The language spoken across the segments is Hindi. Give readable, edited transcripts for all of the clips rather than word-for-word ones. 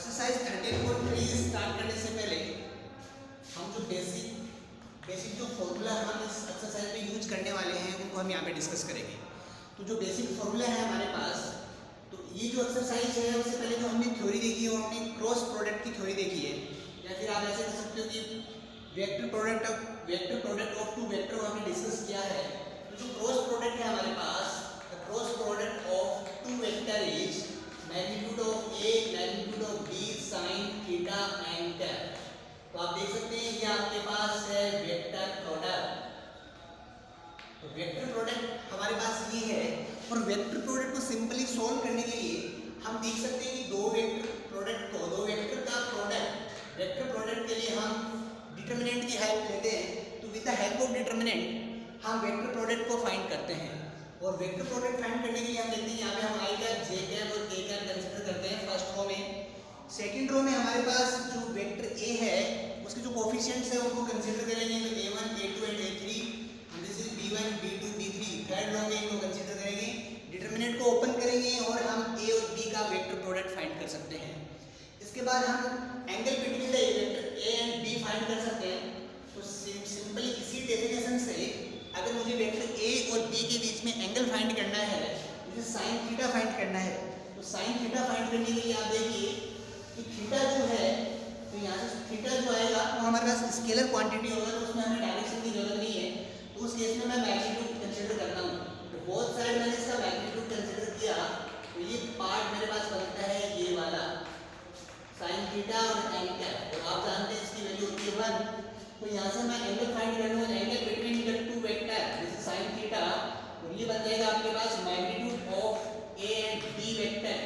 एक्सरसाइज 13.3 स्टार्ट करने से पहले हम जो बेसिक जो फॉर्मूला हम इस एक्सरसाइज में यूज करने वाले हैं उनको हम यहाँ पे डिस्कस करेंगे। तो जो बेसिक फॉर्मूला है हमारे पास, तो ये जो एक्सरसाइज है उससे पहले जो हमने थ्योरी देखी है वो हमने क्रॉस प्रोडक्ट की थ्योरी देखी है, या फिर आप ऐसे कह सकते हो कि vector product of two vector हमने डिस्कस किया है। तो जो क्रॉस प्रोडक्ट है हमारे पास, the cross product of two vector is magnitude of A magnitude of B sine theta and ten. तो आप देख सकते हैं कि आपके पास है वेक्टर प्रोडक्ट। तो वेक्टर प्रोडक्ट हमारे पास ये है, और वेक्टर प्रोडक्ट को सिंपली सॉल्व करने के लिए हम देख सकते हैं कि दो वेक्टर का प्रोडक्ट, वेक्टर प्रोडक्ट के लिए हम डिटर्मिनेंट की हेल्प लेते हैं। तो with the help of determinant हम वेक्टर प्रोडक्ट को फाइंड करते हैं, और वेक्टर प्रोडक्ट फाइंड करने के लिए हम देखते हैं यहाँ पे हम आई कैप, जे कैप और के कैप कंसीडर करते हैं फर्स्ट रो में। सेकंड रो में हमारे पास जो वेक्टर ए है उसके जो कोफिशिएंट्स है उनको कंसीडर करेंगे, तो a1 a2 and a3, and this is b1 b2 b3। Third row में इनको कंसीडर करेंगे, डिटरमिनेंट को ओपन करेंगे और हम a और b का वेक्टर प्रोडक्ट फाइंड कर सकते हैं। इसके बाद हम angle between the vector a and b find कर सकते हैं। तो सिंपली इसी डेफिनेशन से अगर मुझे वेक्टर a और b के बीच में एंगल फाइंड करना है, मुझे साइन थीटा फाइंड करना है। तो साइन थीटा फाइंड करने के लिए आप देखिए कि थीटा जो है, तो यहाँ से थीटा जो आएगा वो हमारे पास स्केलर क्वांटिटी होगा, तो उसमें हमें डायरेक्शन की जरूरत नहीं है। तो उस केस में मैं मैग्नीट्यूड कंसीडर करता हूँ। तो बोथ साइड मैंने इसका मैग्नीट्यूड कंसीडर किया, तो ये पार्ट मेरे पास बनता है ये वाला साइन थीटा और एंगल कैप, और आप जानते हैं इसकी वैल्यू होती है 1। तो यहाँ से मैं एंगल फाइंड कर लूँगा, angle between the two vector this is sine theta, और ये बन जाएगा आपके पास magnitude of A and B vector.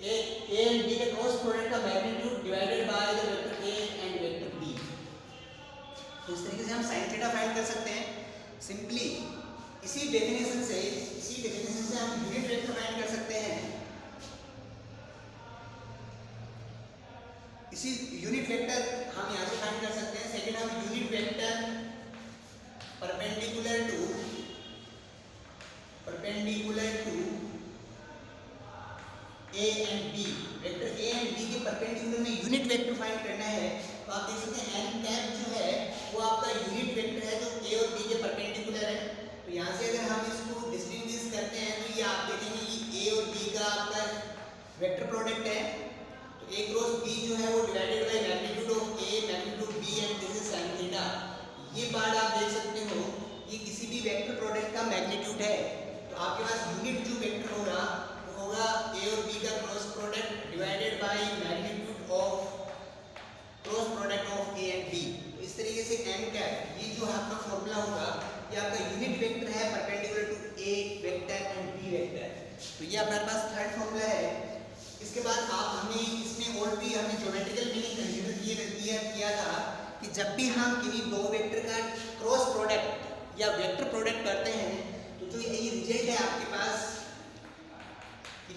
A and B के क्रॉस प्रोडक्ट का magnitude divided by the vector A and vector B. तो इस तरीके से हम साइन थीटा फाइंड कर सकते हैं। सिंपली इसी डेफिनेशन से हम यूनिट वेक्टर फाइंड कर सकते हैं। इसी यूनिट वेक्टर हम यहाँ से फाइंड कर सकते हैं। सेकंड हम unit vector perpendicular to A and B, vector A and B के परपेंडिकुलर में यूनिट वेक्टर फाइंड करना है। तो आप देख सकते हैं एन कैप जो है वो आपका यूनिट वेक्टर है जो ए और बी के परपेंडिकुलर है। तो यहाँ से अगर हम इसको डिस्टिंग्विश करते हैं तो ये आप देखेंगे कि ए और बी का आपका वेक्टर प्रोडक्ट है। तो ए क्रॉस बी जो है वो divided by magnitude of A magnitude B and this is sine theta. ये पार्ट आप देख सकते हो, ये किसी भी वेक्टर प्रोडक्ट का मैग्नीट्यूड है। तो आपके पास यूनिट जो वेक्टर होगा ए और बी का cross product divided by magnitude of cross product of A and B. तो इस तरीके से एन कैप, ये जो आपका फॉर्मूला होगा, ये आपका यूनिट वेक्टर है perpendicular to A vector and B vector. तो ये हमारे पास थर्ड फॉर्मूला है। इसके बाद इसमें और भी हमने ज्योमेट्रिकल मीनिंग कंसीडर किया था कि जब भी हम किसी दो वेक्टर का क्रॉस प्रोडक्ट या वेक्टर प्रोडक्ट करते हैं, तो जो ये रिजल्ट है आपके पास,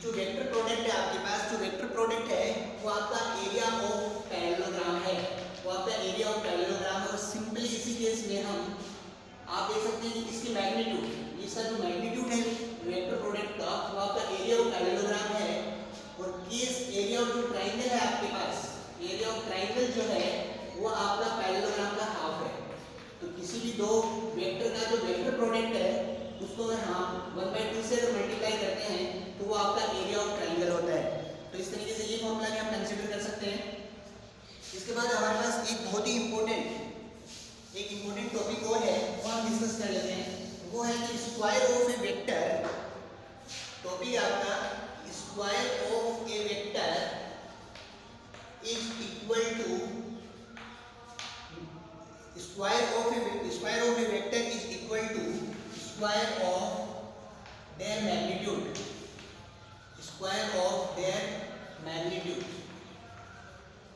जो वेक्टर प्रोडक्ट है आपके पास, जो वेक्टर प्रोडक्ट है वो आपका एरिया ऑफ पैरेललोग्राम है, वो आपका एरिया ऑफ पैरेललोग्राम है। और सिंपली इसी केस में हम आप देख सकते हैं कि इसकी मैग्नीट्यूड, इसका जो मैग्नीट्यूड है वेक्टर प्रोडक्ट का, वो आपका एरिया ऑफ पैरेललोग्राम है। और केस एरिया ऑफ जो ट्राइंगल है आपके पास, एरिया ऑफ ट्राइंगल जो है वो आपका पैरेललोग्राम का हाफ है। तो किसी भी दो वेक्टर का जो वेक्टर प्रोडक्ट है उसको अगर हम 1/2 से अगर मल्टीप्लाई करते हैं तो वो आपका एरिया ऑफ ट्राइंगल होता है। तो इस तरीके से ये फॉर्मूला भी हम कंसीडर कर सकते हैं। इसके बाद हमारे पास एक बहुत ही इम्पोर्टेंट टॉपिक और है, वो हम डिस्कस कर लेते हैं। वो है कि square of A vector. Topic आपका square of A vector is equal to square of A vector is equal to square of their magnitude, square of their magnitude.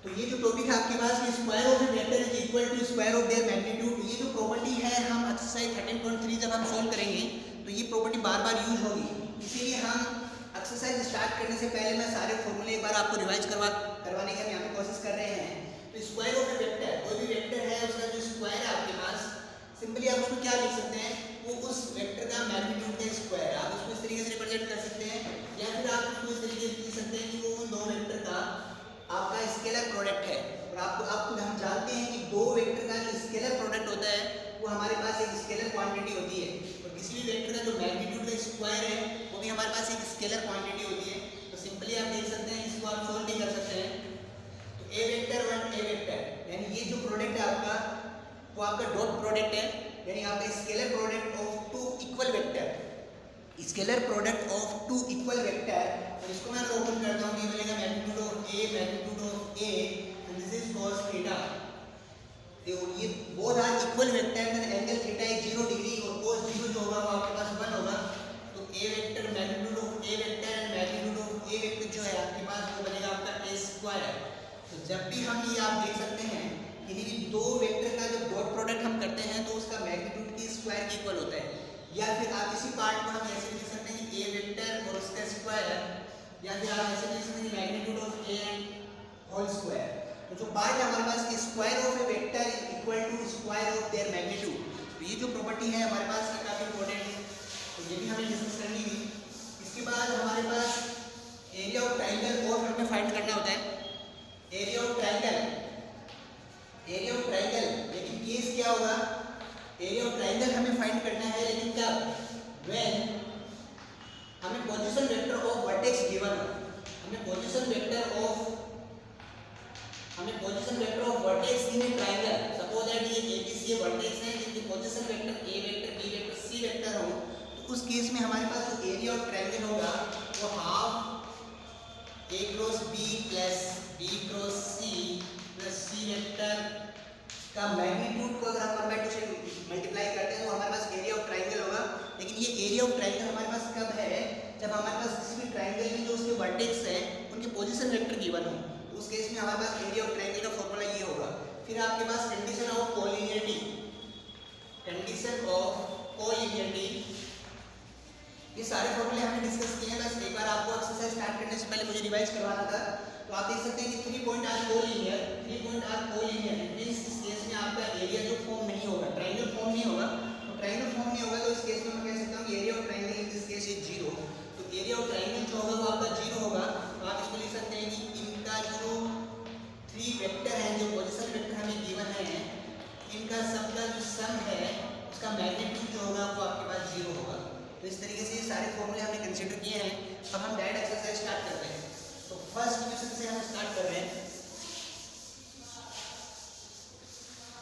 तो ये जो टॉपिक है आपके पास कि square of A vector is equal to square of their magnitude, ये जो प्रॉपर्टी है हम एक्सरसाइज 13.3 जब हम सॉल्व करेंगे तो ये प्रॉपर्टी बार बार यूज होगी। इसीलिए हम एक्सरसाइज स्टार्ट करने से पहले मैं सारे फॉर्मूले एक बार आपको रिवाइज करवाने की हम यहाँ पे कोशिश कर रहे हैं। तो स्क्वायर ऑफ ए वेक्टर, कोई भी वेक्टर है उसका जो स्क्वायर है आपके पास, सिंपली आप उसको क्या लिख सकते हैं, वो उस वेक्टर का मैग्नीट्यूड का स्क्वायर। आप उसको इस तरीके से रिप्रेजेंट कर सकते हैं, या फिर आप उसको इस तरीके से लिख सकते हैं कि वो उन दो वेक्टर क्वांटिटी होती है, और किसी भी वेक्टर का जो मैग्नीट्यूड का स्क्वायर है वो भी हमारे पास एक स्केलर क्वांटिटी होती है। तो सिंपली आप देख सकते हैं, इसको आप सोल्व भी कर सकते हैं। तो A vector one A vector यानी ये जो प्रोडक्ट है आपका वो आपका डॉट प्रोडक्ट है, यानी आपका scalar product of two equal vector, scalar product of two equal vector. और इसको मैं अगर ओपन करता हूँ, ये मिलेगा magnitude of A and this is cos theta. ये both are equal vector, then angle theta is 0 degree और cos 0 जो होगा वो आपके पास 1 होगा। तो A vector magnitude of A vector and magnitude of A vector जो है आपके पास वो बनेगा आपका ए स्क्वायर। तो जब भी हम ये आप देख सकते हैं किन्हीं भी दो वेक्टर का जब डॉट प्रोडक्ट हम करते हैं तो उसका मैग्नीट्यूड के स्क्वायर के इक्वल होता है, या फिर आप इसी पार्ट को हम ऐसे लिख सकते हैं कि ए वेक्टर और उसका स्क्वायर, या फिर आप ऐसे लिख सकते हैं magnitude of A and whole square. तो जो पार्ट है हमारे पास square of A vector is equal to square of their magnitude. तो ये जो प्रॉपर्टी है हमारे पास ये काफ़ी इंपॉर्टेंट है, तो ये भी हमें डिस्कस करनी थी। इसके बाद हमारे पास एरिया ऑफ ट्रायंगल और हमें फाइंड करना होता है। एरिया ऑफ ट्रायंगल, लेकिन केस क्या होगा, एरिया ऑफ ट्रायंगल हमें फाइंड करना है, लेकिन कब, व्हेन हमें position vector of vertex given हो, हमें position vector of vertex in a triangle. Suppose that ये एबीसी वर्टेक्स है, जिनकी position vector A vector B vector C vector हो, तो उस केस में हमारे पास जो एरिया ऑफ ट्रायंगल होगा वो half A cross B plus B cross C plus C vector का मैग्नीट्यूड को अगर हम 1/2 से मल्टीप्लाई करते हैं तो हमारे पास एरिया ऑफ ट्रायंगल होगा। लेकिन ये एरिया ऑफ ट्रायंगल हमारे पास कब है, जब हमारे पास किसी भी ट्रायंगल में जो उसके वर्टेक्स है उनके पोजीशन वेक्टर गिवन हो, तो उस केस में हमारे पास एरिया ऑफ ट्रायंगल का फॉर्मूला ये होगा। फिर आपके पास कंडीशन ऑफ कोलिनियरिटी, ये सारे फॉर्मूले हमने डिस्कस किए हैं, बस एक बार आपको एक्सरसाइज स्टार्ट करने से पहले मुझे रिवाइज करवाना था। तो आप देख सकते हैं कि 3 पॉइंट आर कोलिनियर, मींस इस केस में आपका एरिया जो फॉर्म नहीं होगा, ट्रायंगल फॉर्म नहीं होगा, तो ट्रायंगल फॉर्म नहीं होगा तो इस केस में मैं कह सकता हूं कि area of triangle in this case is 0। तो एरिया ऑफ ट्रायंगल जो होगा वो आपका 0 होगा। तो आप इसको लिख सकते हैं कि इनका जो 3 वेक्टर हैं, जो पोजीशन वेक्टर हमें गिवन है, इनका सबका जो सम है उसका मैग्नीट्यूड जो होगा वो आपके पास 0 होगा। तो इस तरीके से ये सारे फॉर्मूले हमने कंसीडर किए हैं। अब हम डायरेक्ट एक्सरसाइज स्टार्ट करते हैं। तो फर्स्ट क्वेश्चन से हम स्टार्ट कर रहे हैं।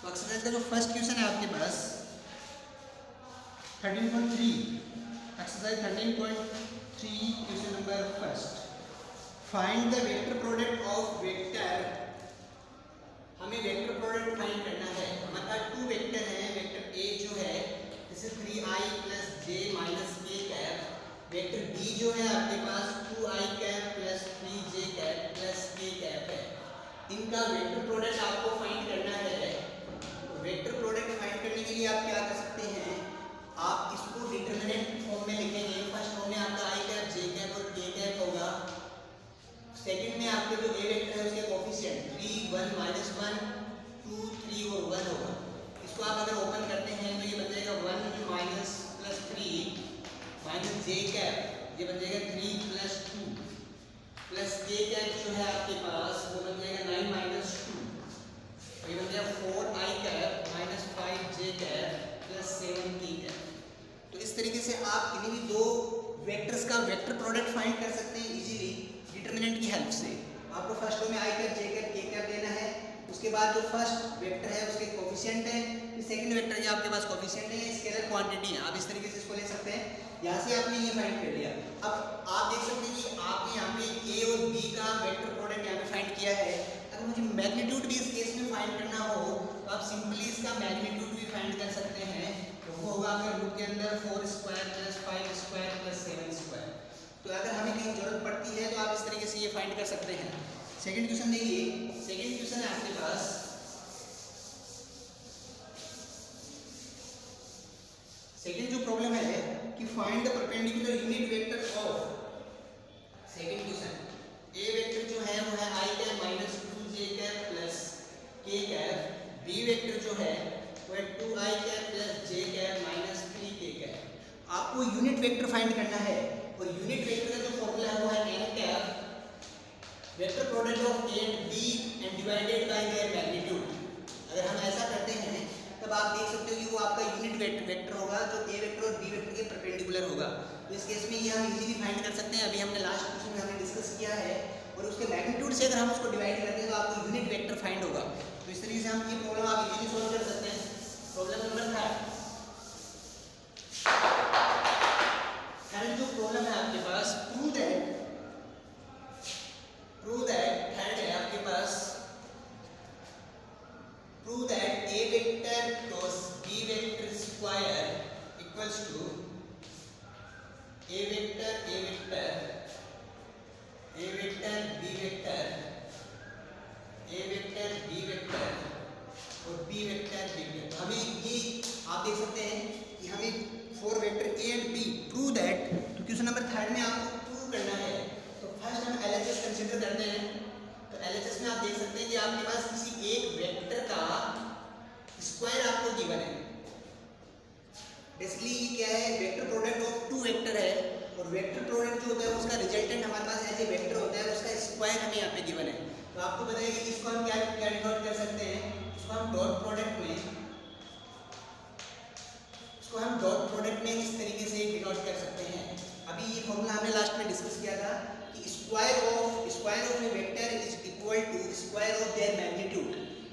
तो एक्सरसाइज का जो फर्स्ट क्वेश्चन है आपके पास 13.3, exercise 13.3 question number first, find the vector product of vector. हमें वेक्टर प्रोडक्ट फाइंड करना है। हमारे पास 2 वेक्टर हैं, वेक्टर ए जो है जैसे 3i प्लस जे माइनस के कैप, वेक्टर बी जो है आपके पास 2i cap plus 3j cap plus के कैप है। इनका वेक्टर प्रोडक्ट आपको फाइंड करना है। तो वेक्टर प्रोडक्ट फाइंड करने के लिए आप क्या कर सकते हैं, आप इसको डिटरमिनेंट फॉर्म में लिखेंगे। फर्स्ट फॉर्म में आपका i कैप जे कैप और के कैप होगा। सेकंड में आपके जो ए वेक्टर है उसके कोफिशिएंट 3 1 -1 2 3 और 1 होगा। इसको आप अगर ओपन करते हैं तो ये बन जाएगा 1 माइनस प्लस 3 माइनस जे कैप, ये बन जाएगा 3 प्लस 2 प्लस के कैप जो है आपके पास वो बन जाएगा 9 माइनस 2, ये बन जाएगा 4i cap minus 5j cap plus 7k cap. तो इस तरीके से आप किन्हीं भी दो वेक्टर्स का वेक्टर प्रोडक्ट फाइंड कर सकते हैं इजीली डिटरमिनेंट की हेल्प से। आपको फर्स्ट रो में i कैप जे कैप के कैप लेना है, उसके बाद जो फर्स्ट वेक्टर है उसके कोफिशिएंट है, सेकंड वेक्टर जो आपके पास कोफिशिएंट है, स्केलर क्वांटिटी है, आप इस तरीके से इसको ले सकते हैं। यहाँ से आपने ये फाइंड कर लिया। अब आप देख सकते हैं कि आपने यहाँ पे ए और बी का वेक्टर प्रोडक्ट यहाँ पे फाइंड किया है। अगर मुझे मैग्नीट्यूड भी इस केस में फाइंड करना हो तो आप सिंपली इसका मैग्नीट्यूड भी फाइंड कर सकते हैं। तो वो होगा आपके रूट के अंदर 4 square plus 5 square plus 7 square. तो अगर हमें कहीं जरूरत पड़ती है तो आप इस तरीके से ये फाइंड कर सकते हैं। सेकंड क्वेश्चन देखिए, सेकंड क्वेश्चन है आपके पास सेकंड जो प्रॉब्लम है कि find the perpendicular unit vector of, second question A vector जो है वो है i cap minus 2j cap plus k cap, B vector जो है वो है 2i cap plus j cap minus 3k cap. आपको यूनिट वेक्टर फाइंड करना है और यूनिट वेक्टर का जो फॉर्मूला है वो है n cap vector product of a and b and divided by there magnitude. अगर हम ऐसा करते हैं तब आप देख सकते हो कि वो आपका यूनिट वेक्टर होगा पास जो ए वेक्टर और बी वेक्टर के परपेंडिकुलर होगा। तो इस केस में ये हम इजीली फाइंड कर सकते हैं। अभी हमने लास्ट क्वेश्चन में हमने डिस्कस किया है और उसके मैग्नीट्यूड से अगर हम उसको डिवाइड करते हैं तो आपको यूनिट वेक्टर फाइंड होगा। तो इस तरीके से हम ये प्रॉब्लम आप इजीली सोल्व कर सकते हैं। प्रॉब्लम नंबर 3 जो प्रॉब्लम है आपके पास, प्रूव दैट थर्ड है आपके पास, prove that A vector cross B vector square equals to A vector B vector, A vector B vector और बी वेक्टर बी वेक्टर। हमें ये आप देख सकते हैं कि हमें 4 vector A and B prove that, तो क्वेश्चन नंबर 3 में आपको प्रूव करना है। तो फर्स्ट हम एलएचएस कंसीडर करते हैं। तो एलएचएस में आप देख सकते हैं कि आपके पास किसी एक वेक्टर का स्क्वायर आपको गिवन है। बेसिकली ये क्या है, वेक्टर प्रोडक्ट ऑफ 2 वेक्टर है और वेक्टर प्रोडक्ट जो होता है उसका रिजल्टेंट हमारे पास एज ए वेक्टर होता है, उसका स्क्वायर हमें यहाँ पे गिवन है। तो आपको बताइए कि इसको हम क्या डिनोट कर सकते हैं, इसको हम डॉट प्रोडक्ट में इस तरीके से डिनोट कर सकते हैं। अभी ये फॉर्मूला हमने लास्ट में डिस्कस किया था कि square of A vector is equal to square of their magnitude,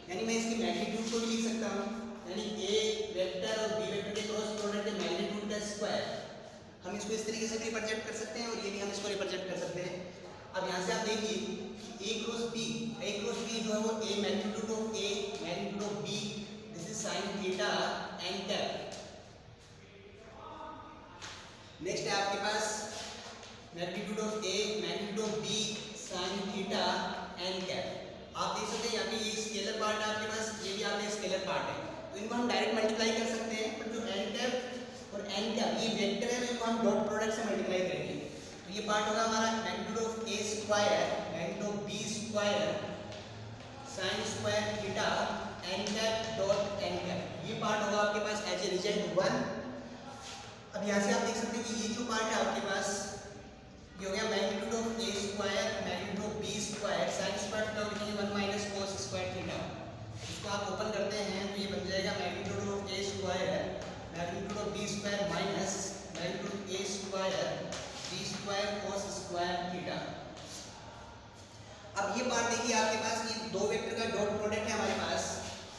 यानी मैं इसकी मैग्नीट्यूड को भी लिख सकता हूँ, यानी ए वेक्टर और बी वेक्टर के क्रॉस प्रोडक्ट के मैग्नीट्यूड का स्क्वायर। हम इसको इस तरीके से भी रिप्रेजेंट कर सकते हैं और ये भी हम इसको रिप्रेजेंट कर सकते हैं। अब यहाँ से आप देखिए ए क्रॉस बी जो है वो A magnitude of A magnitude of B, this is sine theta and cap. Next है आपके पास magnitude of A magnitude of B sine theta and cap. आप देख सकते हैं यहाँ पे ये स्केलर पार्ट है आपके पास, ये भी आपके स्केलर पार्ट है, तो इनको हम डायरेक्ट मल्टीप्लाई कर सकते हैं। पर जो एन कैप और एन कैप ये वेक्टर है, तो इनको हम डॉट प्रोडक्ट से मल्टीप्लाई करेंगे। तो ये पार्ट होगा हमारा magnitude of A square magnitude of B square sine square theta N cap dot N cap. ये पार्ट होगा आपके पास एज ए रिजल्ट 1। अब यहाँ से आप देख सकते हैं कि ये जो पार्ट है आपके पास ये हो गया magnitude of A square magnitude of B square sine square theta लिखेंगे 1 माइनस cos स्क्वायर थीटा। इसको आप ओपन करते हैं तो ये बन जाएगा magnitude of A square magnitude of B square minus magnitude of A square B square cos square theta. अब ये पार्ट देखिए आपके पास ये 2 वेक्टर का डॉट प्रोडक्ट है हमारे पास।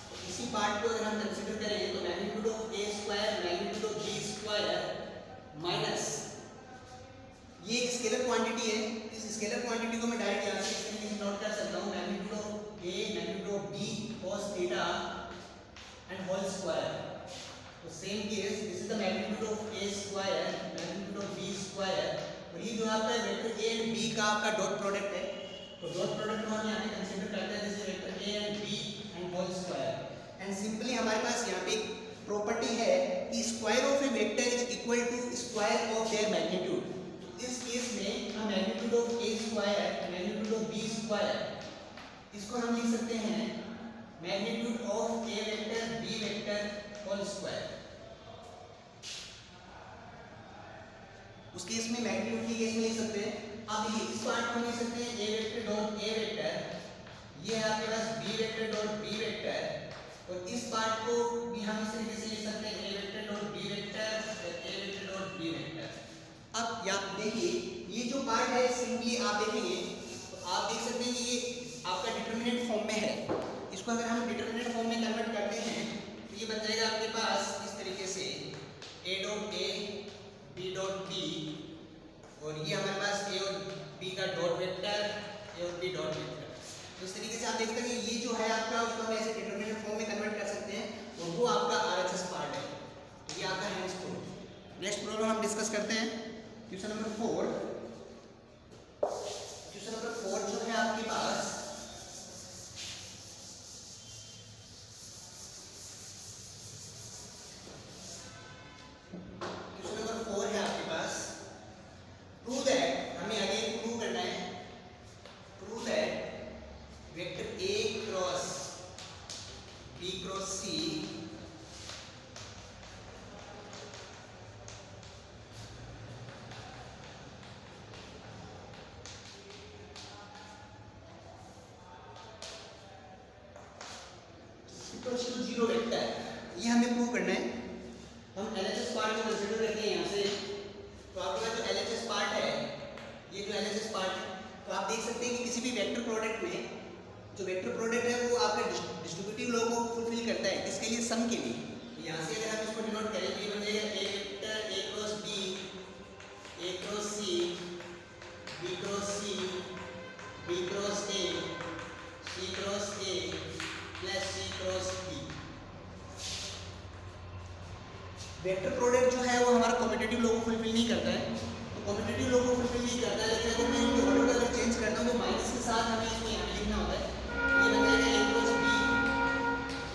तो इसी पार्ट को अगर हम कंसीडर करेंगे तो magnitude of A square magnitude of B square minus ये एक स्केलर क्वांटिटी है, इस स्केलर क्वांटिटी को मैं डायरेक्ट यहाँ से इस तरीके से नोट कर सकता हूँ magnitude of A magnitude of B cos theta and whole square. तो same case this is the magnitude of A square magnitude of B square और ये जो आपका वेक्टर ए एंड बी का आपका डॉट प्रोडक्ट है। तो डॉट प्रोडक्ट को हम यहाँ पे कंसीडर करते हैं जैसे vector A and B and whole square. And simply हमारे पास यहाँ पे एक प्रॉपर्टी है कि square of A vector is equal to square of their magnitude. इस केस में हम magnitude of A square magnitude of B square इसको हम लिख सकते हैं magnitude of A vector B vector whole square. उस केस में मैग्नीट्यूड के केस में लिख सकते हैं। अब ये इस पार्ट को लिख सकते हैं A vector dot A vector, ये है आपके पास B vector dot B vector और इस पार्ट को भी हम इस तरीके से लिख सकते हैं A vector dot B vector A vector dot B vector. अब यहाँ देखिए ये जो पार्ट है सिंपली आप देखेंगे तो आप देख सकते हैं कि ये आपका डिटरमिनेंट फॉर्म में है। इसको अगर हम डिटरमिनेंट फॉर्म में कन्वर्ट करते हैं तो ये बन जाएगा आपके पास इस तरीके से A dot A B dot B और ये हमारे पास ए और बी का डॉट वेक्टर ए और बी डॉट वेक्टर। तो इस तरीके से आप देखते हैं कि ये जो है आपका उसको हम ऐसे डिटरमिनेंट फॉर्म में कन्वर्ट कर सकते हैं और वो आपका आरएचएस पार्ट है। तो ये आपका है इसको। नेक्स्ट प्रॉब्लम हम डिस्कस करते हैं क्वेश्चन नंबर 4। क्वेश्चन नंबर 4 जो है आपके पास क्वेश्चन नंबर 4 है आपके पास प्रूव दैट, हमें अगेन प्रूव करना है, prove that vector A cross B cross C zero vector, ये हमें प्रूव करना है। हम एलएचएस पार्ट को कंसिडर करते हैं यहाँ से, तो आपके पास जो LHS पार्ट है, ये जो LHS पार्ट है, तो आप देख सकते हैं कि किसी भी वेक्टर प्रोडक्ट में जो वेक्टर प्रोडक्ट है वो आपका डिस्ट्रीब्यूटिव लॉ को फुलफिल करता है, किसके लिए, सम के लिए। तो यहाँ से अगर हम इसको डिनोट करें तो ये बन जाएगा A vector A cross B, A cross C, B cross C, B cross A, C cross A plus C cross B. Vector product जो है वो हमारा कम्यूटेटिव लॉ को फुलफिल नहीं करता है, तो कम्यूटेटिव लॉ को फुलफिल नहीं करता है, लेकिन अगर मैं इनके ऑर्डर को अगर चेंज करता हूँ तो माइनस के साथ हमें इसको यहाँ पे लिखना होता है। ये बन जाएगा ए cross B,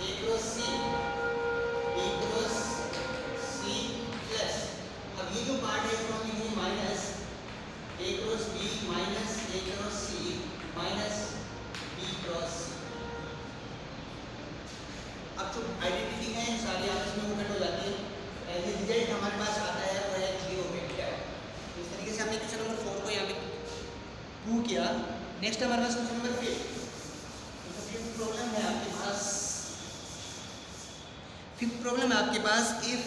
A cross C, B cross C plus, अब ये जो पार्ट है इसको हम लिखेंगे माइनस ए क्रॉस बी माइनस ए क्रॉस सी माइनस बी क्रॉस सी। अब जो आइडेंटिटी है सारी आपस में मूवमेंट हो जाती है, एज रिजल्ट हमारे पास आता है वो है जीरो वेक्टर। तो इस तरीके से हमने क्वेश्चन नंबर 4 को यहाँ पे प्रूव किया। नेक्स्ट हमारे पास क्वेश्चन नंबर 5। तो फिफ्थ प्रॉब्लम है आपके पास, फिफ्थ प्रॉब्लम है आपके पास, if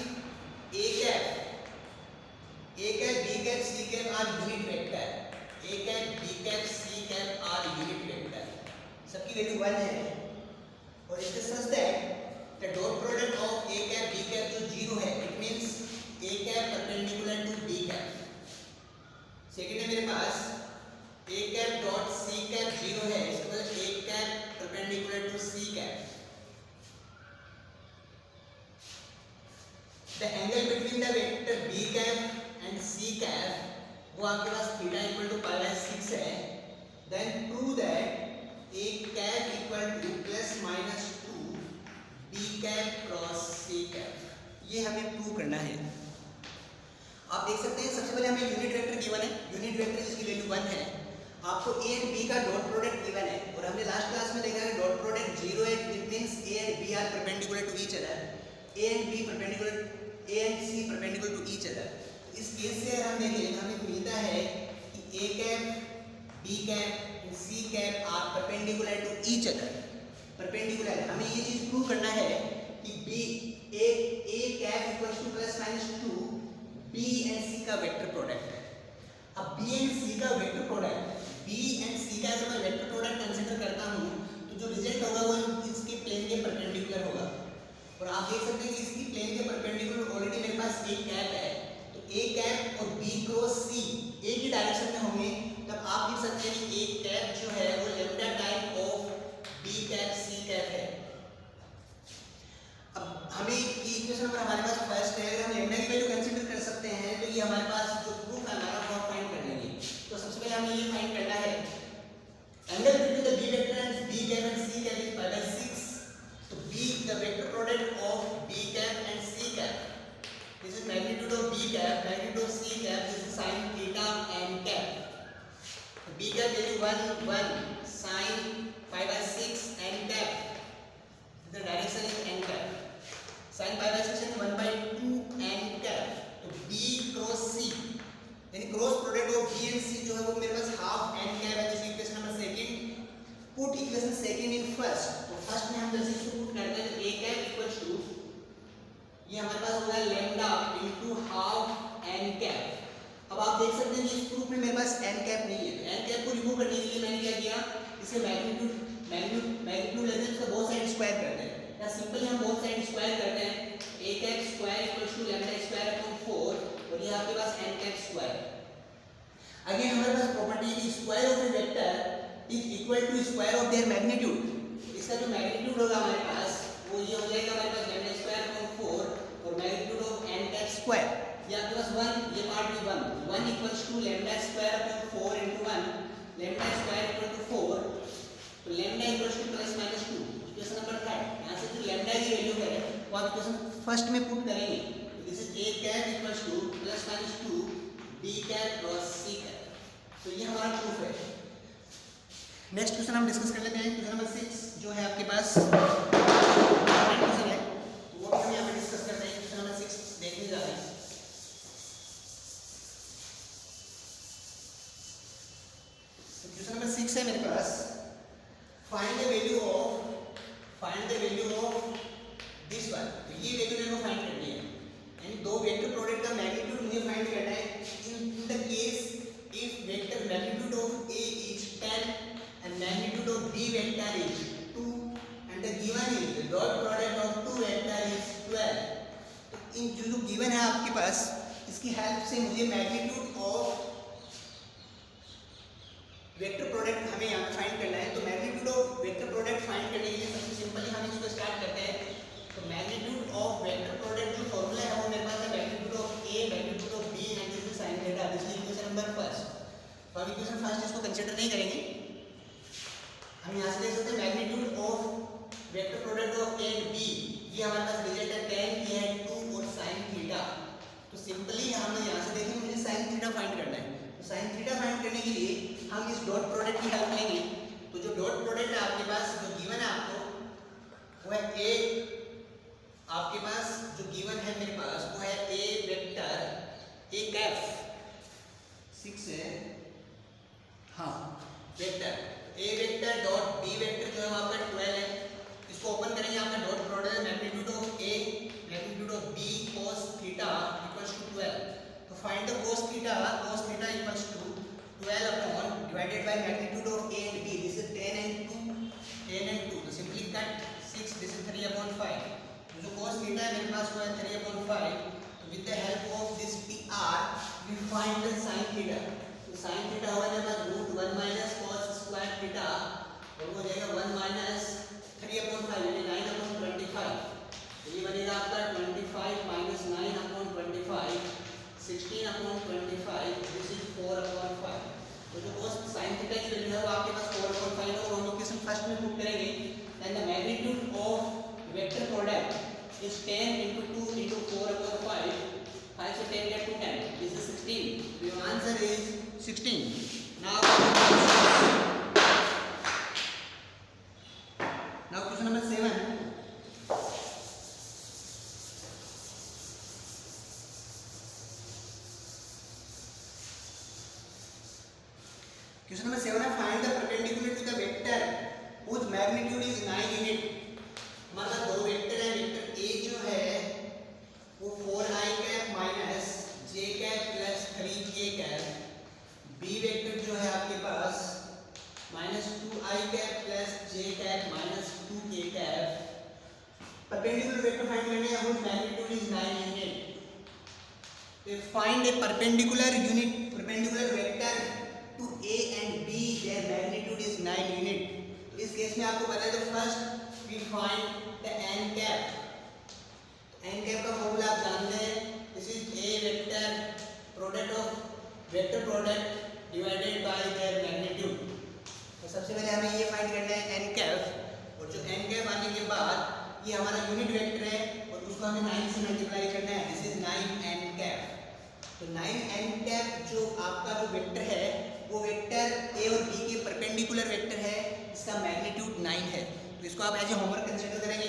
A cap B cap C cap are unit vector, A cap B cap C cap are unit vector, सबकी वैल्यू 1 है, और इसके such that the dot product of A cap B cap जो 0 है, it means A cap perpendicular to B cap. Second है मेरे पास A cap dot C cap 0 है, इसका मतलब A cap perpendicular to C cap. The angle between the vector B cap and C cap वो आपके पास theta equal to pi by 6 है, then prove that A cap equal to plus minus 2 B cap cross C cap. ये हमें प्रूव करना है। आप देख सकते हैं सबसे पहले हमें यूनिट वेक्टर गिवन है, यूनिट वेक्टर जिसकी वैल्यू 1 है, आपको ए एंड बी का डॉट प्रोडक्ट गिवन है, और हमने लास्ट क्लास में देखा है डॉट प्रोडक्ट 0 है, it means A and B are perpendicular to each other, A and B perpendicular, A and C perpendicular to each other. तो इस केस से अगर हम देखें तो हमें मिलता है कि A cap B cap and C cap are perpendicular to each other, perpendicular है। हमें ये चीज प्रूव करना है कि B A cap equals to plus minus 2 B and C का वेक्टर प्रोडक्ट है। अब बी एंड सी का vector product, B and C का जब मैं वेक्टर प्रोडक्ट कंसीडर करता हूँ तो जो रिजल्ट होगा वो इसके प्लेन के परपेंडिकुलर होगा, और आप देख सकते हैं कि इसकी प्लेन के परपेंडिकुलर ऑलरेडी मेरे पास एक कैप है, तो ए कैप और बी क्रॉस सी एक ही डायरेक्शन में होंगे, तब आप देख सकते हैं कि एक कैप जो है वो lambda type of B cap C cap है। अब हमें इक्वेशन नंबर हमारे पास फर्स्ट है, अगर हम लैम्डा की वैल्यू कंसीडर कर सकते हैं तो ये हमारे पास जो प्रूफ है हमारा वो फाइंड कर लेंगे। तो सबसे पहले हमें ये फाइंड करना है angle between the B vector and B cap and C cap is pi by 6, तो be the vector product of B cap and C cap, this is magnitude of b cap, magnitude of c cap, this is sin theta and cap, so b cap value 1 sin pi by 6 and cap, the direction is n cap, sin pi by 6 is 1 by 2 and cap, तो b cross c यानी cross product of b and c जो है वो मेरे पास हाफ n cap है, जिसकी equation number second, put equation second in first, तो फर्स्ट में हम जैसे इसको पुट करते हैं तो a cap इक्वल्स टू ये हमारे पास होगा lambda into half an cap. अब आप देख सकते हैं कि इस प्रूफ में मेरे पास एन कैप नहीं है, तो एन कैप को रिमूव करने के लिए मैंने क्या किया, इसे मैग्नीट्यूड लेते हैं, इसका बोथ साइड स्क्वायर करते हैं, या सिंपली हम बोथ साइड स्क्वायर करते हैं, A cap square equals to lambda square upon 4, और ये आपके पास एन कैप स्क्वायर। अगेन हमारे पास प्रॉपर्टी है कि square of A vector is equal to square of their magnitude, इसका जो मैग्नीट्यूड होगा हमारे पास वो ये हो जाएगा हमारे पास लैम्डा स्क्वायर अपॉन 4 और magnitude of n cap square, ये आपके पास 1, ये पार्ट भी 1 equals to lambda square upon 4 into 1, lambda square equal to 4, तो lambda equals to plus minus 2, equation number 3। यहां से जो लैम्डा की वैल्यू है वो आप इक्वेशन फर्स्ट में पुट करेंगे, तो this is a cap equals to plus minus 2 b cap cross c cap, तो ये हमारा प्रूफ है। नेक्स्ट क्वेश्चन हम डिस्कस कर लेते हैं, क्वेश्चन नंबर 6 जो है आपके पास क्वेश्चन है, तो वो हम यहाँ पे डिस्कस करते हैं। क्वेश्चन नंबर 6 देखने जा रहे हैं। क्वेश्चन नंबर 6 है मेरे पास, find the value of this one, तो ये वैल्यू मेरे को फाइंड करनी है, यानी दो वेक्टर प्रोडक्ट का मैग्नीट्यूड मुझे फाइंड करना है। In the case if vector magnitude of A is 10 and magnitude of B vector is 2 and the given is the dot product of two vector is 12। तो इन जो गिवन है आपके पास, इसकी हेल्प से मुझे मैग्नीट्यूड ऑफ वेक्टर प्रोडक्ट हमें यहाँ पे फाइंड करना है। तो magnitude of vector product find करने के लिए सबसे सिंपली हम इसको स्टार्ट करते हैं। तो मैग्नीट्यूड ऑफ वेक्टर प्रोडक्ट जो फॉर्मूला है वो मेरे पास है magnitude of A magnitude of B and this is sin theta. This is equation number first. तो हम इक्वेशन फर्स्ट इसको कंसीडर नहीं करेंगे। हम यहाँ से देख सकते हैं magnitude of vector product of A and B, ये हमारे पास रिजल्ट है 10, ये है 2 और sin थीटा। तो सिंपली हम यहाँ से देखेंगे मुझे sin थीटा फाइंड करना है। तो sin थीटा फाइंड करने के लिए हम इस डॉट प्रोडक्ट की हेल्प लेंगे। तो जो डॉट प्रोडक्ट है आपके पास, जो गिवन है आपको, वो है ए, आपके पास जो गिवन है मेरे पास वो है ए वेक्टर ए कैफ 6 है, हाँ vector A vector dot B vector जो है आपका 12 है। इसको ओपन करेंगे, आपका dot product magnitude of A magnitude of B cos theta equals to 12। तो find the cos theta equals to 12 upon divided by magnitude of a and b. This is 10 and 2. So simply cut 6. This is 3 upon 5. तो जो cos थीटा है मेरे पास वो है 3 upon 5. तो with the help of this PR we find the sin theta. तो sin थीटा होगा मेरे पास root 1 minus cos square theta और वो हो जाएगा 1 माइनस 3 upon 5 यानी 9 upon 25। तो ये बनेगा आपका 25 minus 9 upon 25 16 upon 25। This is 4 upon 5। तो जो cos sin थीटा की वैल्यू है वो आपके पास 4 upon 5 है और हम इक्वेशन फर्स्ट में पुट करेंगे। Then the magnitude of vector product is 10 into 2 into 4 upon 5। 5 से 10 get to 10। This is 16। So your answer is 16। Now question number 7। Question number 7 है find the perpendicular to the vector whose magnitude is 9 unit। हमारे पास दो वेक्टर है, वेक्टर a जो है वो 4i cap minus j cap plus 3k cap, b vector जो है आपके पास minus 2i cap plus j cap minus 2k cap. Perpendicular vector find करने हैं, whose magnitude is 9 unit। तो find a perpendicular vector to a and b, their magnitude is 9 unit। तो इस केस में आपको पता है तो first we find the n cap। n cap का फॉर्मूला आप जानते हैं, this is a vector product of vector product divided by their magnitude। तो सबसे पहले हमें ये फाइंड करना है n cap और जो n cap आने के बाद ये हमारा यूनिट वेक्टर है और उसको हमें 9 से मल्टीप्लाई करना है। This is 9n cap। तो 9n cap जो आपका जो वेक्टर है वो वेक्टर a और b के परपेंडिकुलर वेक्टर है, इसका मैग्नीट्यूड 9 है। तो इसको आप एज ए होमवर्क कंसीडर करेंगे।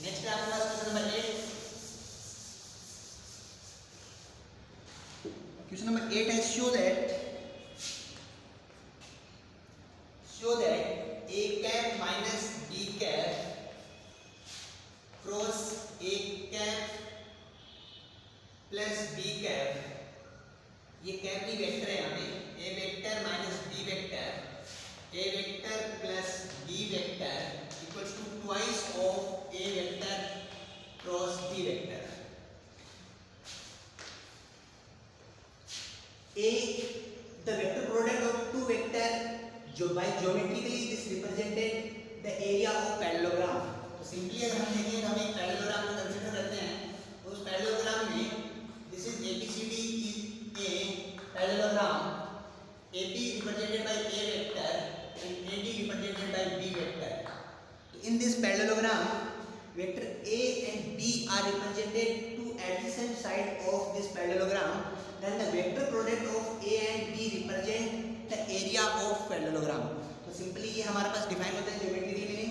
नेक्स्ट आपके पास क्वेश्चन नंबर 8। क्वेश्चन नंबर 8 है show that a cap minus b cap cross a cap plus b cap। ये कैप की वेक्टर है, यहाँ पे a vector minus b vector, a vector plus b vector equals to twice of a vector cross b vector. a the vector product of two vector जो by geometrically this represented the area of parallelogram। तो सिंपली अगर हम देखें तो हम एक पैरेललोग्राम को कंसीडर करते हैं, उस पैरेललोग्राम में this is ABCD is a parallelogram, AB represented by a vector and AD represented by b vector। So in this parallelogram vector a and b are represented to adjacent side of this parallelogram, then the vector product of a and b represent the area of parallelogram। तो सिंपली ये हमारे पास डिफाइन होता है ज्योमेट्रिकली में।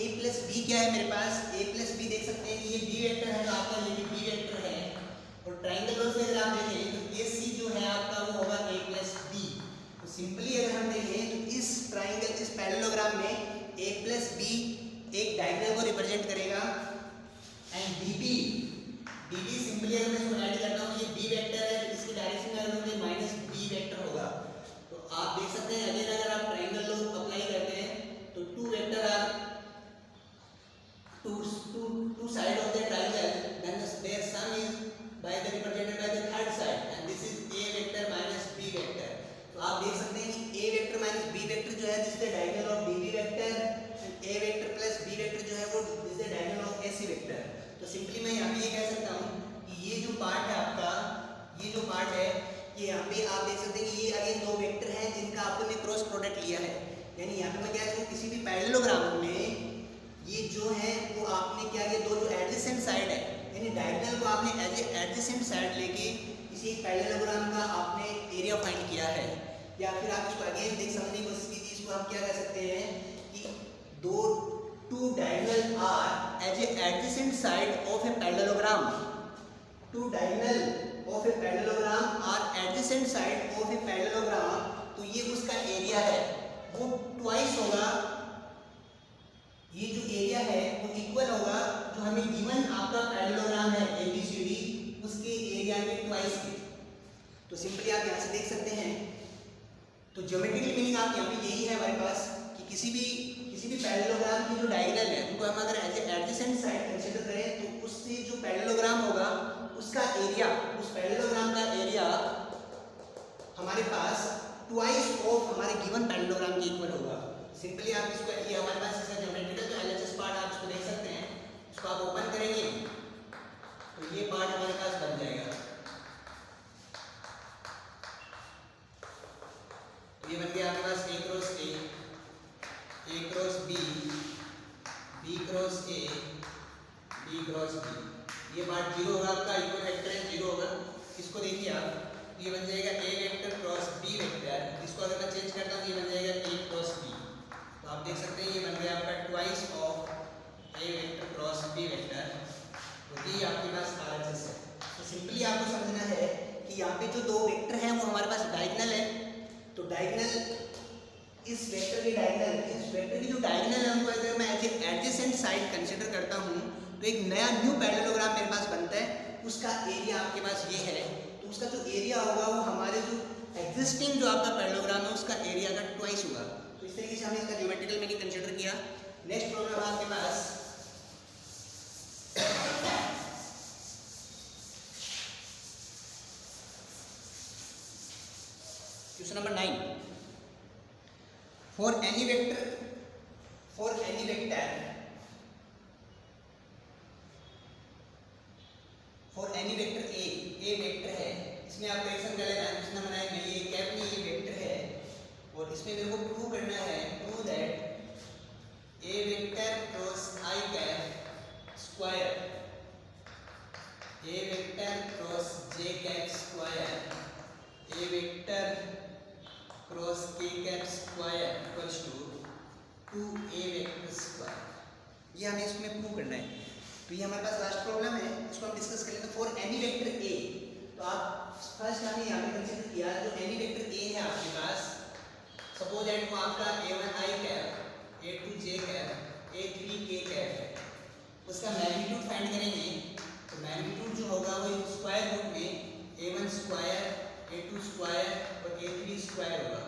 a प्लस b क्या है मेरे पास, a प्लस b देख सकते हैं कि ये b वेक्टर है तो आपका ये भी b वेक्टर है और ट्राइंगल से अगर आप देखें तो AC जो है आपका वो होगा a प्लस b। तो सिंपली अगर हम देखें तो इस ट्राइंगल इस पैरेललोग्राम में a प्लस b एक डायगोनल को रिप्रेजेंट करेगा and DB D D simply अगर मैं इसको ऐड करता हूँ ये बी वेक्टर है, तो इसकी डायरेक्शन में अगर मुझे माइनस बी वेक्टर होगा, तो आप देख सकते हैं अगेन अगर आप ट्राइंगल लॉ अप्लाई करते हैं तो two vector are two side of the triangle, then their sum is represented by the third side, and this is a vector minus b vector. तो आप देख सकते हैं कि a vector minus b vector जो है this is the diagonal of db vector, and a vector plus b vector जो है वो this is the diagonal of ac vector. तो सिंपली मैं यहाँ पे ये कह सकता हूँ कि ये जो पार्ट है आपका, ये जो पार्ट है ये यहाँ पे आप देख सकते हैं कि ये अगेन दो वेक्टर हैं जिनका आपने क्रॉस प्रोडक्ट लिया है. यानी यहाँ पे मैं क्या कहूँ किसी भी पैरेललोग्राम में ये जो है वो आपने क्या किया, दो जो एडजेसेंट साइड है यानी डायगोनल को आपने एज ए एडजेसेंट साइड लेके किसी एक पैरेललोग्राम का आपने एरिया फाइंड किया है. या फिर आप इसको अगेन देख समझने की कोशिश कीजिए, इसको हम क्या कह सकते हैं कि दो two diagonal are as a adjacent side of a parallelogram. Two diagonal of a parallelogram are adjacent side of a parallelogram, तो ये उसका एरिया है वो ट्वाइस होगा, ये जो एरिया है वो इक्वल होगा जो हमें गिवन आपका पैरेललोग्राम है ABCD उसके एरिया के ट्वाइस के. तो सिंपली आप यहाँ से देख सकते हैं. तो ज्योमेट्रिकल मीनिंग आप यहाँ पे यही है हमारे पास कि किसी भी पैरेललोग्राम की जो डायगोनल है उनको हम अगर as a adjacent side consider करें तो उससे जो पैरेललोग्राम होगा उसका एरिया, उस पैरेललोग्राम का एरिया हमारे पास ट्वाइस ऑफ हमारे गिवन पैरेललोग्राम के इक्वल होगा. सिंपली आप इसको, ये हमारे पास इसका ज्योमेट्रिकल जो एलएचएस पार्ट आप इसको देख सकते हैं, इसको आप ओपन करेंगे तो ये पार्ट हमारे पास बन जाएगा. तो ये बन गया आपके पास a cross a cross b cross a b cross b. ये पार्ट जीरो होगा आपका, इक्वल वेक्टर है जीरो होगा. इसको देखिए आप, ये बन जाएगा a vector cross b vector. इसको अगर मैं चेंज करता हूँ ये बन जाएगा a क्रॉस b. तो आप देख सकते हैं ये बन गया आपका twice of a vector cross b vector. तो ये आपके पास RHS है. तो सिंपली आपको समझना है कि यहाँ पे जो दो वेक्टर हैं वो हमारे पास डायगोनल है. तो डायगोनल, इस वेक्टर की डायगोनल, इस वेक्टर की जो डायगोनल है उनको अगर मैं as a adjacent side consider करता हूँ तो एक नया न्यू पैरेललोग्राम मेरे पास बनता है. उसका एरिया आपके पास ये है, तो उसका जो एरिया होगा वो हमारे जो एग्जिस्टिंग जो आपका पैरेललोग्राम है उसका एरिया का ट्वाइस होगा. तो इस तरीके से हमने इसका ज्योमेट्रिकल मीनिंग कंसीडर किया. नेक्स्ट प्रॉब्लम है आपके पास question number 9. For any vector A vector है, इसमें आप करेक्शन कर लेना. क्वेश्चन नंबर 9 में ये कैप नहीं, ये वेक्टर है और इसमें मेरे को प्रूव करना है, prove that A vector cross I cap square, A vector cross J cap square, A vector cross K cap square equals to 2a vector square. ये हमें इसमें प्रूव करना है. तो ये हमारे पास लास्ट प्रॉब्लम है, इसको हम डिस्कस करेंगे. तो फॉर एनी वेक्टर a, तो आप फर्स्ट हमने यहाँ पे कंसीडर किया जो एनी वेक्टर a है आपके पास, सपोज दैट वो आपका a1 i cap, a2 j cap, a3 k cap है. उसका मैग्नीट्यूड फाइंड करेंगे. तो मैग्नीट्यूड जो होगा वो स्क्वायर रूट में a1 स्क्वायर, a2 स्क्वायर और a3 स्क्वायर होगा.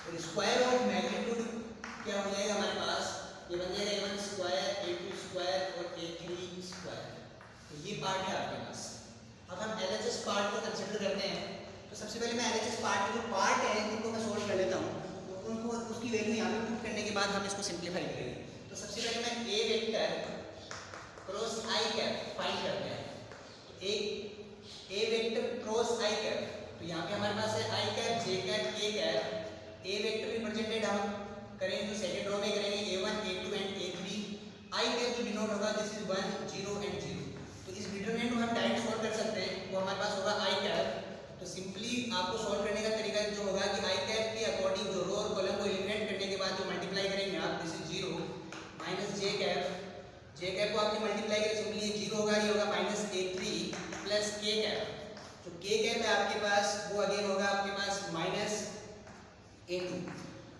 और स्क्वायर ऑफ मैग्नीट्यूड क्या हो जाएगा हमारे पास, ये बन जाएगा a1 स्क्वायर, a2 स्क्वायर और a3 स्क्वायर. तो ये पार्ट है आपके पास. अब हम LHS पार्ट को कंसीडर करते हैं. तो सबसे पहले मैं LHS पार्ट के जो पार्ट है उनको मैं सोल्व कर लेता हूँ. तो उनको उसकी वैल्यू यहाँ पे पुट करने के बाद हम इसको सिंप्लीफाई करेंगे. तो सबसे पहले मैं a vector cross i cap find करते हैं. तो a vector cross i cap, तो यहाँ पे हमारे पास है i cap, j cap, k cap. a vector represented हम करेंगे तो सेकंड रो में करेंगे a1, a2 and a3. i cap जो डिनोट होगा दिस इज 1, 0 एंड 0. तो इस डिटरमिनेंट को हम डायरेक्ट सॉल्व कर सकते हैं. वो हमारे पास होगा i कैप. तो सिंपली आपको सॉल्व करने का तरीका जो होगा कि i कैप के अकॉर्डिंग जो रो और कॉलम को एलिमिनेट करने के बाद जो मल्टीप्लाई करेंगे आप, this is 0 minus j cap. j cap को आपने मल्टीप्लाई करें सिंपली ये 0 होगा, ये होगा minus a3 plus k cap. तो k कैप है आपके पास वो अगेन होगा आपके पास माइनस a2.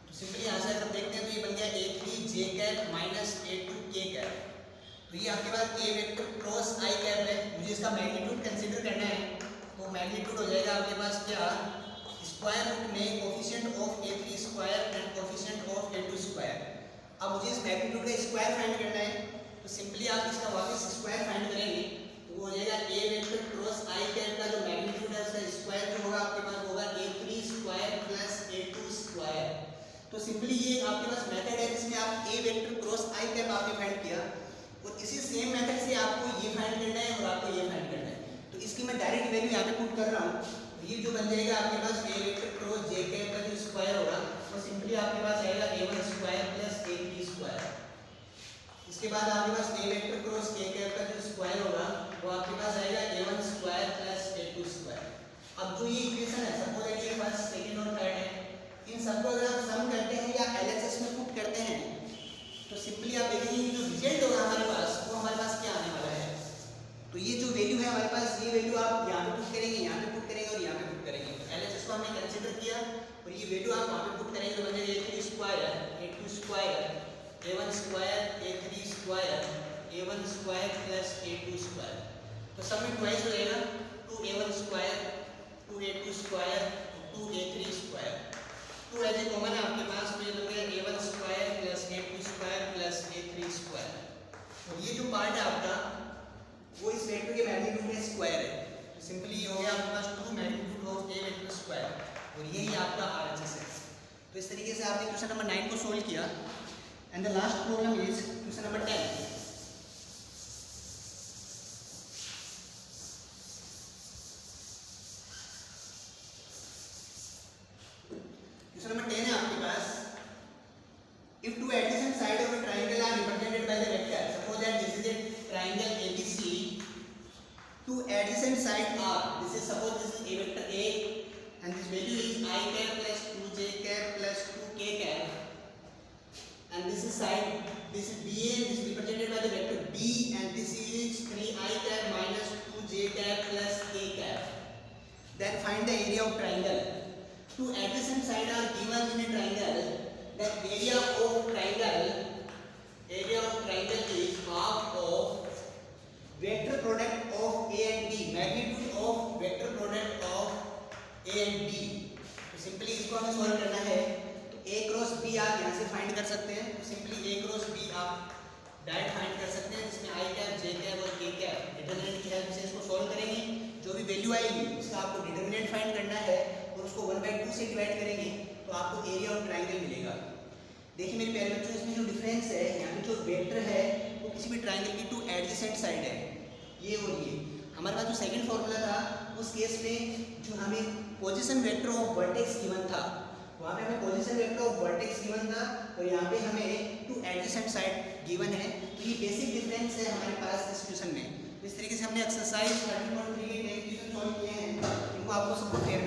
तो सिंपली यहाँ से अगर देखते हैं तो ये बन गया a3 j cap minus a2 k cap. तो ये आपके पास ए वेक्टर क्रॉस आई कैप है, मुझे इसका मैग्नीट्यूड कंसीडर करना है। तो मैग्नीट्यूड हो जाएगा आपके पास क्या, स्क्वायर रूट में coefficient of A3 square and coefficient of A2 square. अब मुझे इस मैग्नीट्यूड का स्क्वायर फाइंड करना है, तो सिंपली आप इसका वापस स्क्वायर फाइंड करेंगे तो वो हो जाएगा A vector cross I cap का जो मैग्नीट्यूड है उसका स्क्वायर जो होगा आपके पास होगा A3 square plus A2 square. तो सिंपली ये आपके पास मेथड है जिसमें आप ए वेक्टर क्रॉस आई कैप आपने फाइंड किया, और इसी सेम मेथड से आपको ये फाइंड करना है और आपको ये फाइंड करना है। तो इसकी मैं डायरेक्ट वैल्यू यहाँ पे पुट कर रहा हूँ, तो ये जो बन जाएगा आपके पास ए वेक्टर क्रॉस जे कैप का जो स्क्वायर होगा वो सिंपली आपके पास आएगा a1 square plus a3 square. इसके बाद आपके पास ए वेक्टर क्रॉस के कैप का जो स्क्वायर होगा वो आपके पास आएगा a1 square plus a2 square. अब जो ये इक्वेशन है सपोज ये फर्स्ट सेकंड और थर्ड है, इन सबको अगर आप सम करते हैं या एलएचएस में पुट करते हैं तो सिंपली आप देखेंगे जो रिजल्ट होगा हमारे पास वो हमारे पास क्या आने वाला है। तो ये जो वैल्यू है हमारे पास, ये वैल्यू आप यहाँ पे पुट करेंगे, यहाँ पे पुट करेंगे और यहाँ पे पुट करेंगे। एलएचएस को हमने कंसीडर किया और ये वैल्यू आप वहाँ पे पुट करेंगे तो बन जाएगा a3 square a2 square a1 square a3 square a1 square plus a2 square. तो सब में ट्वाइस हो जाएगा 2a1 square 2a2 square 2a3 square. 2 as a common है आपके पास, तो ये बन गया a1 square plus a2 square plus a3 square. और ये जो पार्ट है आपका वो इस वेक्टर के मैग्नीट्यूड में स्क्वायर है, तो सिंपली हो गया आपके पास 2 magnitude of a vector square, और यही आपका RHS है। तो इस तरीके से आपने क्वेश्चन नंबर 9 को सोल्व किया। And the last problem is question number 10। Question number 10 है आपके पास, if two adjacent sides of a triangle are represented by the vector, suppose that this is a triangle ABC, two adjacent sides are, this is suppose this is a vector A and this value is I cap plus 2j cap plus 2k cap, and this is side, this is BA and this is represented by the vector B, and this is 3I cap minus 2j cap plus k cap. Then find the area of triangle. Two adjacent sides are given in a triangle. The area of triangle is half of vector product of A and B, magnitude of vector product of A and B. तो सिंपली इसको हमें सॉल्व करना है, तो A क्रॉस B आप यहाँ से फाइंड कर सकते हैं। तो सिंपली A क्रॉस B आप डायरेक्ट फाइंड कर सकते हैं, जिसमें I कैप J कैप और K कैप डिटरमिनेंट की हेल्प से इसको सॉल्व करेंगे। जो भी वैल्यू आएगी उसका आपको डिटरमिनेंट फाइंड करना है और उसको 1/2 से डिवाइड करेंगे तो आपको एरिया ऑफ ट्राइंगल मिलेगा। देखिए मेरे प्यारे बच्चों, इसमें जो डिफरेंस है यहाँ पे जो वेक्टर है वो किसी भी ट्राइंगल की टू एडजेसेंट साइड है, ये और ये। हमारे पास जो सेकंड फॉर्मूला था उस केस में जो हमें position vector of vertex given था, वहाँ पे हमें position vector of vertex given था और यहाँ पे हमें टू एडजेसेंट साइड गिवन है। तो ये बेसिक डिफरेंस है हमारे पास इस क्वेश्चन में। इस तरीके से हमने एक्सरसाइज 13.3 के 10 क्वेश्चन सॉल्व किए हैं, इनको आपको सबको फेयर